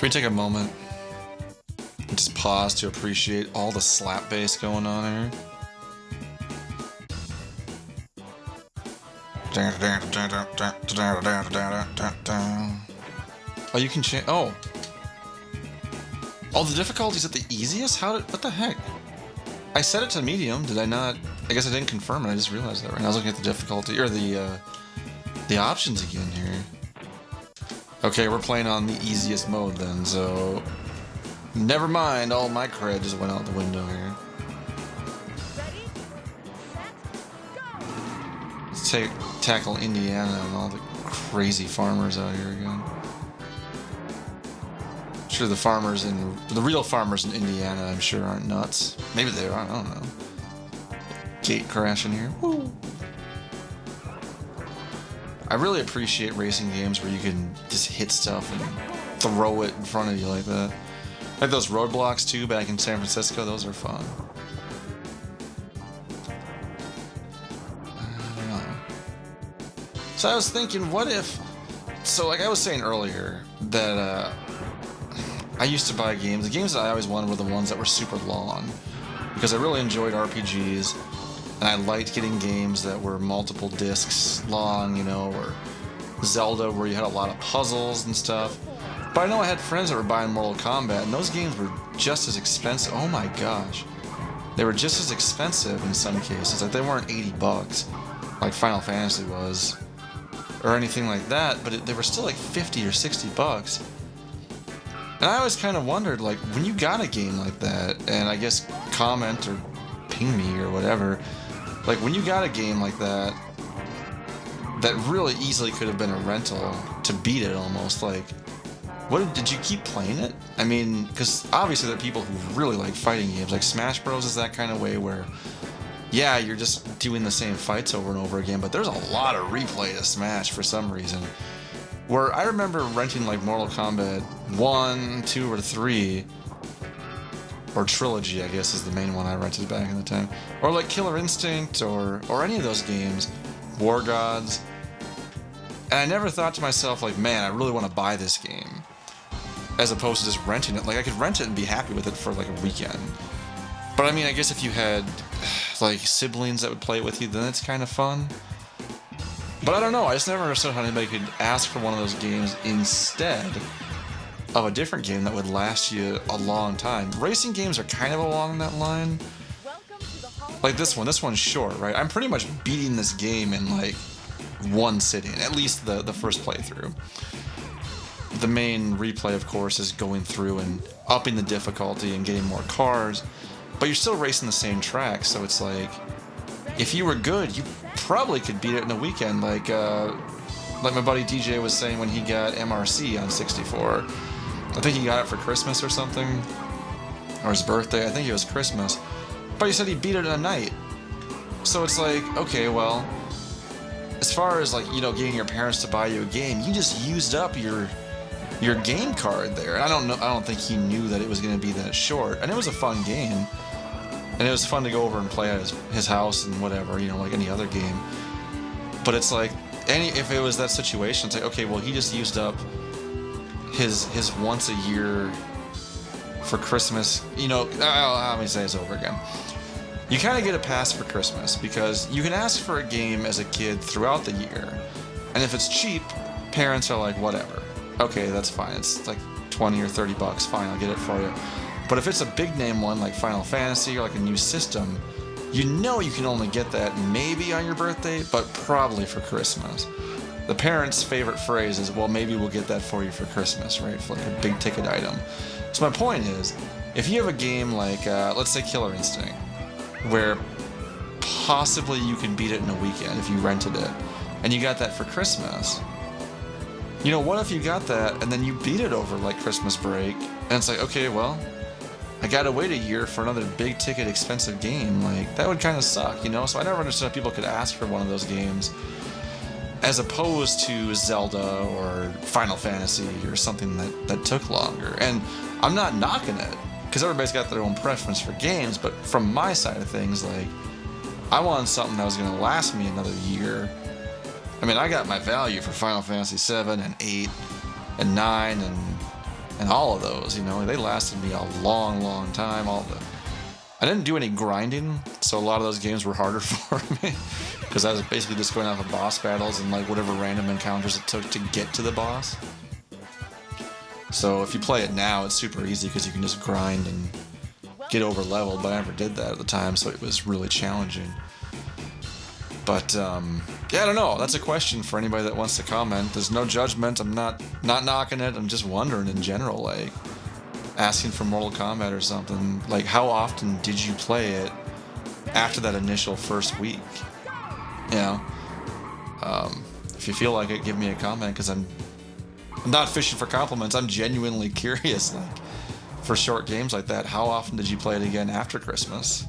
Can we take a moment and just pause to appreciate all the slap bass going on here? Oh, you can change. Oh, the difficulty's at the easiest. What the heck? I set it to medium. Did I not? I guess I didn't confirm it. I just realized that right now. I was looking at the difficulty or the options again here. Okay, we're playing on the easiest mode then. So never mind. All my cred just went out the window here. Let's tackle Indiana and all the crazy farmers out here again. Sure, the real farmers in Indiana, I'm sure, aren't nuts. Maybe they are, I don't know. Gate crashing here. Woo. I really appreciate racing games where you can just hit stuff and throw it in front of you like that. Like those roadblocks too back in San Francisco, those are fun. I don't know. So I was thinking, what if... So like I was saying earlier, that I used to buy games. The games that I always wanted were the ones that were super long, because I really enjoyed RPGs, and I liked getting games that were multiple discs long, you know, or Zelda where you had a lot of puzzles and stuff. But I know I had friends that were buying Mortal Kombat, and those games were just as expensive. Oh my gosh. They were just as expensive in some cases. Like, they weren't $80, like Final Fantasy was, or anything like that, but they were still like $50 or $60. And I always kind of wondered, like, when you got a game like that, and I guess comment or ping me or whatever, like, when you got a game like that, that really easily could have been a rental to beat it almost, like, did you keep playing it? I mean, because obviously there are people who really like fighting games, like Smash Bros. Is that kind of way where, yeah, you're just doing the same fights over and over again, but there's a lot of replay to Smash for some reason. Where I remember renting like Mortal Kombat 1, 2, or 3, or Trilogy, I guess is the main one I rented back in the time, or like Killer Instinct, or any of those games, War Gods, and I never thought to myself, like, man, I really want to buy this game, as opposed to just renting it. Like, I could rent it and be happy with it for like a weekend. But I mean, I guess if you had like siblings that would play it with you, then it's kind of fun. But I don't know, I just never understood how anybody could ask for one of those games instead of a different game that would last you a long time. Racing games are kind of along that line. Like this one's short, right? I'm pretty much beating this game in like one sitting, at least the first playthrough. The main replay, of course, is going through and upping the difficulty and getting more cars, but you're still racing the same track, so it's like, if you were good, you probably could beat it in a weekend, like my buddy DJ was saying when he got MRC on 64. I think he got it for Christmas or something, or his birthday. I think it was Christmas. But he said he beat it in a night. So it's like, okay, well, as far as like, you know, getting your parents to buy you a game, you just used up your game card there. And I don't think he knew that it was going to be that short. And it was a fun game. And it was fun to go over and play at his house and whatever, you know, like any other game. But it's like, if it was that situation, it's like, okay, well, he just used up his once a year for Christmas. You know, let me say this over again. You kind of get a pass for Christmas because you can ask for a game as a kid throughout the year. And if it's cheap, parents are like, whatever. Okay, that's fine. It's like 20 or 30 bucks. Fine, I'll get it for you. But if it's a big name one like Final Fantasy or like a new system, you know you can only get that maybe on your birthday, but probably for Christmas. The parents' favorite phrase is, well, maybe we'll get that for you for Christmas, right? For like a big ticket item. So my point is, if you have a game like, let's say Killer Instinct, where possibly you can beat it in a weekend if you rented it, and you got that for Christmas, you know, what if you got that and then you beat it over like Christmas break, and it's like, okay, well, I gotta wait a year for another big ticket expensive game. Like, that would kind of suck, you know? So I never understood how people could ask for one of those games as opposed to Zelda or Final Fantasy or something that took longer. And I'm not knocking it, because everybody's got their own preference for games, but from my side of things, like, I wanted something that was going to last me another year. I mean, I got my value for Final Fantasy 7 and 8 and 9 and And all of those, you know, they lasted me a long, long time. I didn't do any grinding, so a lot of those games were harder for me because I was basically just going off of boss battles and like whatever random encounters it took to get to the boss. So if you play it now, it's super easy because you can just grind and get over leveled, but I never did that at the time, so it was really challenging. But yeah, I don't know. That's a question for anybody that wants to comment. There's no judgment. I'm not knocking it. I'm just wondering in general, like asking for Mortal Kombat or something. Like, how often did you play it after that initial first week? You know, if you feel like it, give me a comment because I'm not fishing for compliments. I'm genuinely curious. Like, for short games like that, how often did you play it again after Christmas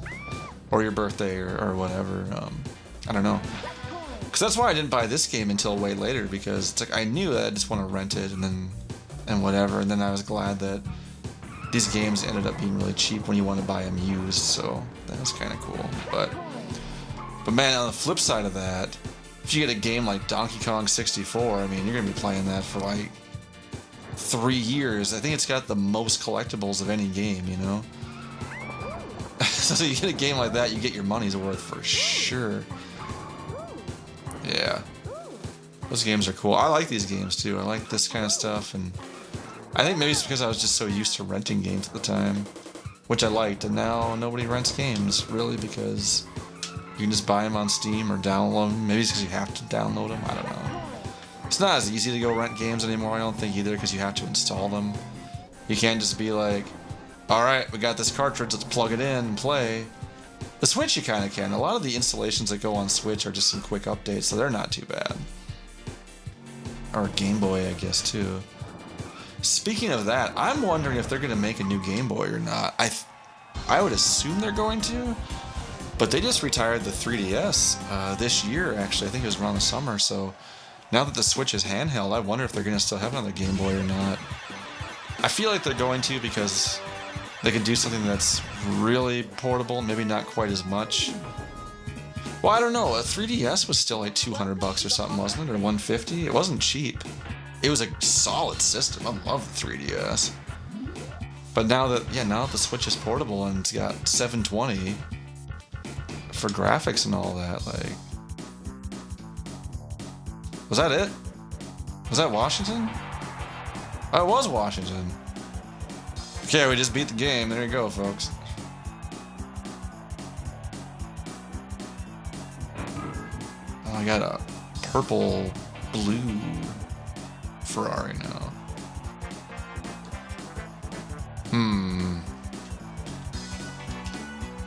or your birthday or whatever? I don't know. Because that's why I didn't buy this game until way later, because it's like I knew that I just want to rent it and whatever, and then I was glad that these games ended up being really cheap when you want to buy them used, so that was kind of cool. But man, on the flip side of that, if you get a game like Donkey Kong 64, I mean, you're going to be playing that for like 3 years. I think it's got the most collectibles of any game, you know? So you get a game like that, you get your money's worth for sure. Yeah. Those games are cool. I like these games too. I like this kind of stuff, and I think maybe it's because I was just so used to renting games at the time, which I liked, and now nobody rents games, really, because you can just buy them on Steam or download them. Maybe it's because you have to download them. I don't know. It's not as easy to go rent games anymore, I don't think, either, because you have to install them. You can't just be like, alright, we got this cartridge, let's plug it in and play. The Switch you kind of can. A lot of the installations that go on Switch are just some quick updates, so they're not too bad. Or Game Boy, I guess, too. Speaking of that, I'm wondering if they're going to make a new Game Boy or not. I would assume they're going to, but they just retired the 3DS this year, actually. I think it was around the summer, so now that the Switch is handheld, I wonder if they're going to still have another Game Boy or not. I feel like they're going to, because they can do something that's really portable, maybe not quite as much. Well, I don't know. A 3DS was still like $200 or something, wasn't it? Or $150? It wasn't cheap. It was a solid system. I love the 3DS. But now that the Switch is portable and it's got 720 for graphics and all that, like, was that it? Was that Washington? Oh, it was Washington. Okay, we just beat the game. There you go, folks. Oh, I got a purple blue Ferrari now.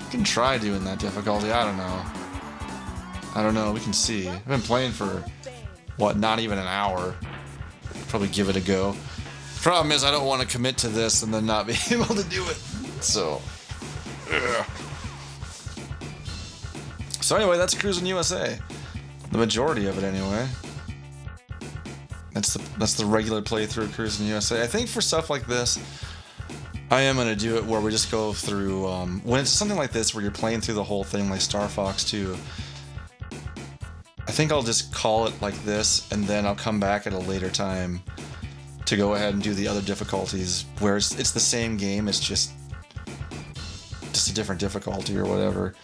We can try doing that difficulty. I don't know. We can see. I've been playing for, what, not even an hour. Probably give it a go. Problem is, I don't want to commit to this and then not be able to do it. So, yeah. So anyway, that's Cruis'n USA. The majority of it, anyway. That's the regular playthrough of Cruis'n USA. I think for stuff like this, I am gonna do it where we just go through. When it's something like this, where you're playing through the whole thing, like Star Fox 2. I think I'll just call it like this, and then I'll come back at a later time to go ahead and do the other difficulties, where it's the same game, it's just a different difficulty or whatever.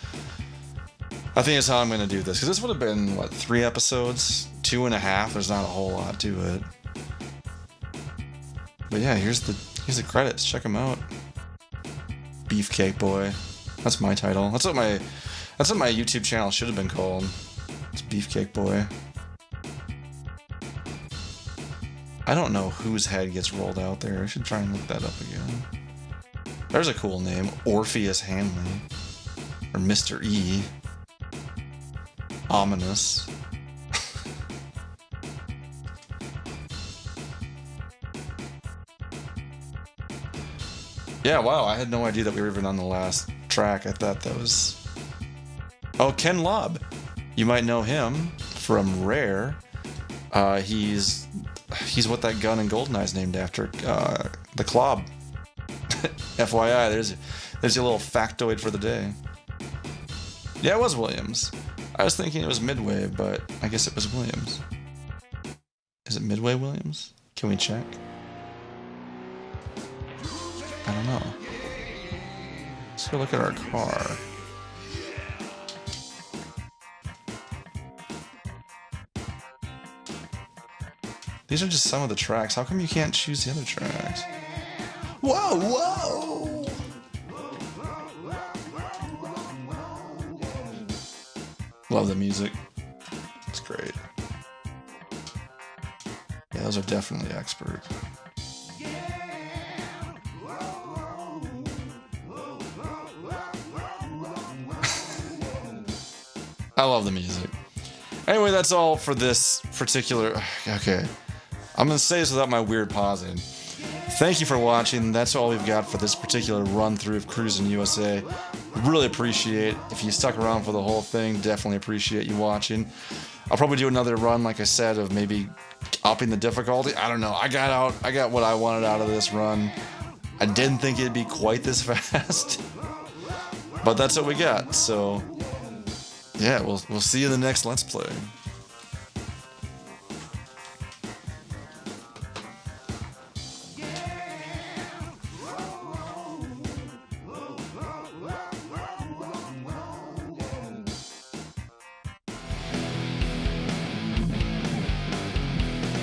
I think that's how I'm going to do this, because this would have been, what, 3 episodes? 2.5? There's not a whole lot to it. But yeah, here's the credits. Check them out. Beefcake Boy. That's my title. That's what my YouTube channel should have been called. It's Beefcake Boy. I don't know whose head gets rolled out there. I should try and look that up again. There's a cool name. Orpheus Hanley. Or Mr. E. Ominous. Yeah, wow, I had no idea that we were even on the last track. I thought that was... Oh, Ken Lobb. You might know him from Rare. He's what that gun in GoldenEye's named after. The Klob. FYI, there's your little factoid for the day. Yeah, it was Williams. I was thinking it was Midway, but I guess it was Williams. Is it Midway Williams? Can we check? I don't know. Let's go look at our car. These are just some of the tracks. How come you can't choose the other tracks? Whoa, whoa! Love the music. It's great. Yeah, those are definitely experts. I love the music. Anyway, that's all for this particular... Okay. I'm going to say this without my weird pausing. Thank you for watching. That's all we've got for this particular run-through of Cruis'n USA. Really appreciate if you stuck around for the whole thing. Definitely appreciate you watching. I'll probably do another run, like I said, of maybe upping the difficulty. I don't know. I got what I wanted out of this run. I didn't think it'd be quite this fast. But that's what we got. So, yeah, we'll see you in the next Let's Play.